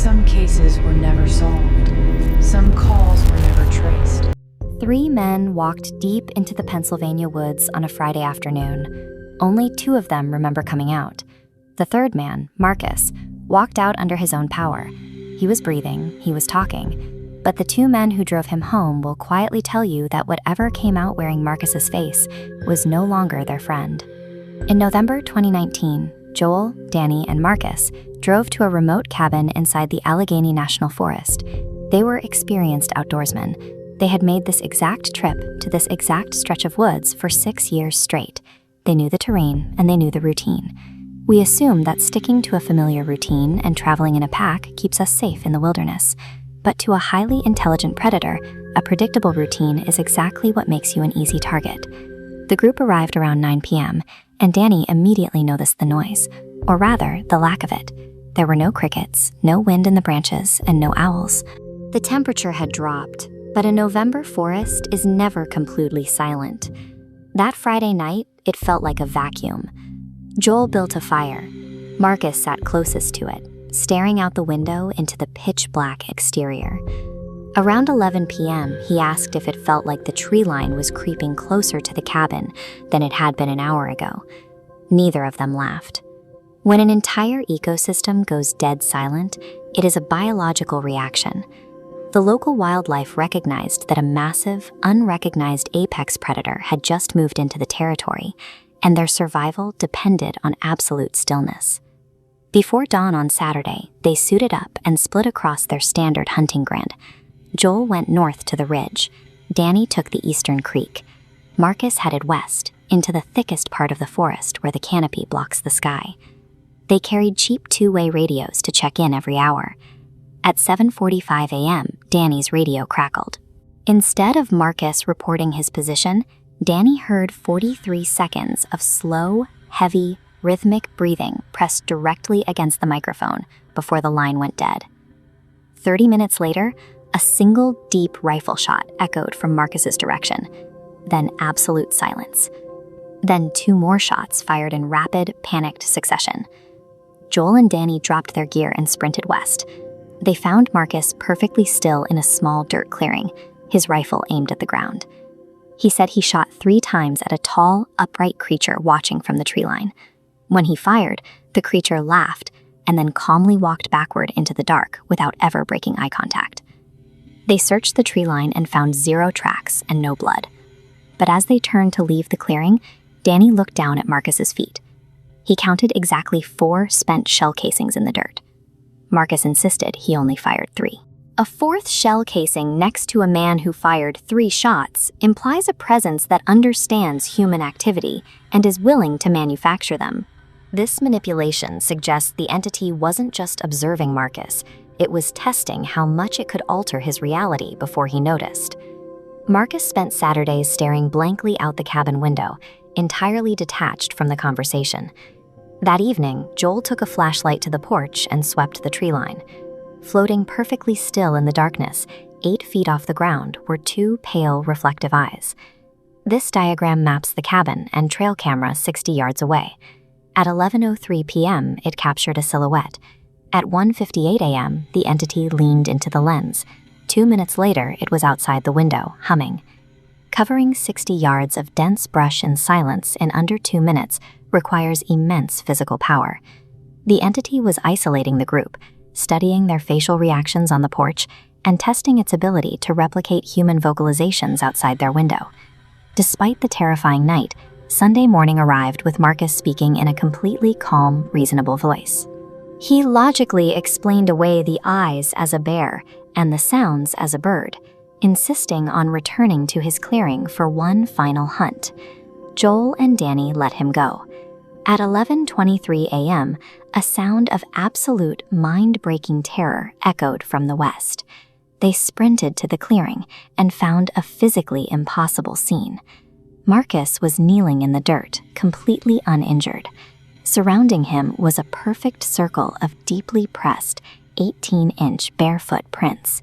Some cases were never solved. Some calls were never traced. 3 men walked deep into the Pennsylvania woods on a Friday afternoon. Only 2 of them remember coming out. The third man, Marcus, walked out under his own power. He was breathing, he was talking, but the 2 men who drove him home will quietly tell you that whatever came out wearing Marcus's face was no longer their friend. In November 2019, Joel, Danny, and Marcus drove to a remote cabin inside the Allegheny National Forest. They were experienced outdoorsmen. They had made this exact trip to this exact stretch of woods for 6 years straight. They knew the terrain and they knew the routine. We assume that sticking to a familiar routine and traveling in a pack keeps us safe in the wilderness. But to a highly intelligent predator, a predictable routine is exactly what makes you an easy target. The group arrived around 9 p.m., and Danny immediately noticed the noise, or rather, the lack of it. There were no crickets, no wind in the branches, and no owls. The temperature had dropped, but a November forest is never completely silent. That Friday night, it felt like a vacuum. Joel built a fire. Marcus sat closest to it, staring out the window into the pitch-black exterior. Around 11 p.m., he asked if it felt like the tree line was creeping closer to the cabin than it had been an hour ago. Neither of them laughed. When an entire ecosystem goes dead silent, it is a biological reaction. The local wildlife recognized that a massive, unrecognized apex predator had just moved into the territory, and their survival depended on absolute stillness. Before dawn on Saturday, they suited up and split across their standard hunting ground. Joel went north to the ridge. Danny took the eastern creek. Marcus headed west, into the thickest part of the forest where the canopy blocks the sky. They carried cheap 2-way radios to check in every hour. At 7:45 a.m., Danny's radio crackled. Instead of Marcus reporting his position, Danny heard 43 seconds of slow, heavy, rhythmic breathing pressed directly against the microphone before the line went dead. 30 minutes later, a single deep rifle shot echoed from Marcus's direction, then absolute silence. Then 2 more shots fired in rapid, panicked succession. Joel and Danny dropped their gear and sprinted west. They found Marcus perfectly still in a small dirt clearing, his rifle aimed at the ground. He said he shot 3 times at a tall, upright creature watching from the tree line. When he fired, the creature laughed and then calmly walked backward into the dark without ever breaking eye contact. They searched the tree line and found 0 tracks and no blood. But as they turned to leave the clearing, Danny looked down at Marcus's feet. He counted exactly 4 spent shell casings in the dirt. Marcus insisted he only fired 3. A 4th shell casing next to a man who fired 3 shots implies a presence that understands human activity and is willing to manufacture them. This manipulation suggests the entity wasn't just observing Marcus, it was testing how much it could alter his reality before he noticed. Marcus spent Saturdays staring blankly out the cabin window, entirely detached from the conversation. That evening, Joel took a flashlight to the porch and swept the tree line. Floating perfectly still in the darkness, 8 feet off the ground, were 2 pale, reflective eyes. This diagram maps the cabin and trail camera 60 yards away. At 11:03 p.m., it captured a silhouette. At 1:58 a.m., the entity leaned into the lens. 2 minutes later, it was outside the window, humming. Covering 60 yards of dense brush and silence in under 2 minutes requires immense physical power. The entity was isolating the group, studying their facial reactions on the porch, and testing its ability to replicate human vocalizations outside their window. Despite the terrifying night, Sunday morning arrived with Marcus speaking in a completely calm, reasonable voice. He logically explained away the eyes as a bear and the sounds as a bird, insisting on returning to his clearing for one final hunt. Joel and Danny let him go. At 11:23 a.m., a sound of absolute mind-breaking terror echoed from the west. They sprinted to the clearing and found a physically impossible scene. Marcus was kneeling in the dirt, completely uninjured. Surrounding him was a perfect circle of deeply pressed, 18-inch barefoot prints.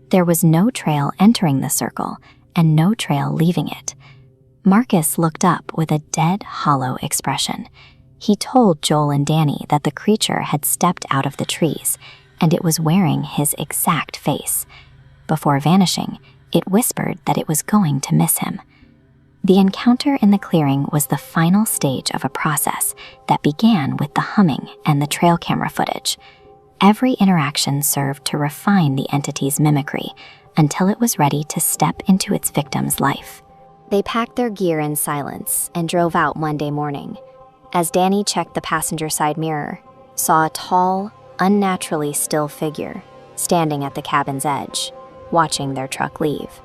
There was no trail entering the circle and no trail leaving it. Marcus looked up with a dead, hollow expression. He told Joel and Danny that the creature had stepped out of the trees. and it was wearing his exact face. Before vanishing, it whispered that it was going to miss him. The encounter in the clearing was the final stage of a process that began with the humming and the trail camera footage. Every interaction served to refine the entity's mimicry until it was ready to step into its victim's life. They packed their gear in silence and drove out Monday morning. As Danny checked the passenger side mirror, saw a tall, unnaturally still figure standing at the cabin's edge, watching their truck leave.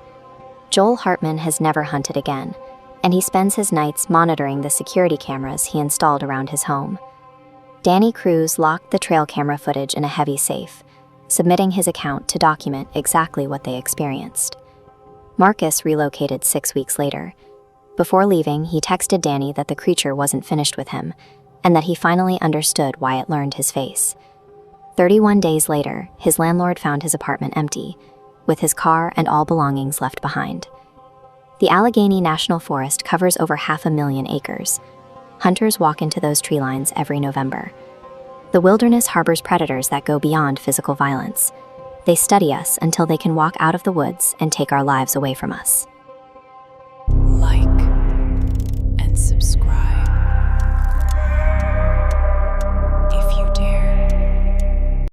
Joel Hartman has never hunted again, and he spends his nights monitoring the security cameras he installed around his home. Danny Cruz locked the trail camera footage in a heavy safe, submitting his account to document exactly what they experienced. Marcus relocated 6 weeks later. Before leaving, he texted Danny that the creature wasn't finished with him, and that he finally understood why it learned his face. 31 days later, his landlord found his apartment empty, with his car and all belongings left behind. The Allegheny National Forest covers over 500,000 acres. Hunters walk into those tree lines every November. The wilderness harbors predators that go beyond physical violence. They study us until they can walk out of the woods and take our lives away from us.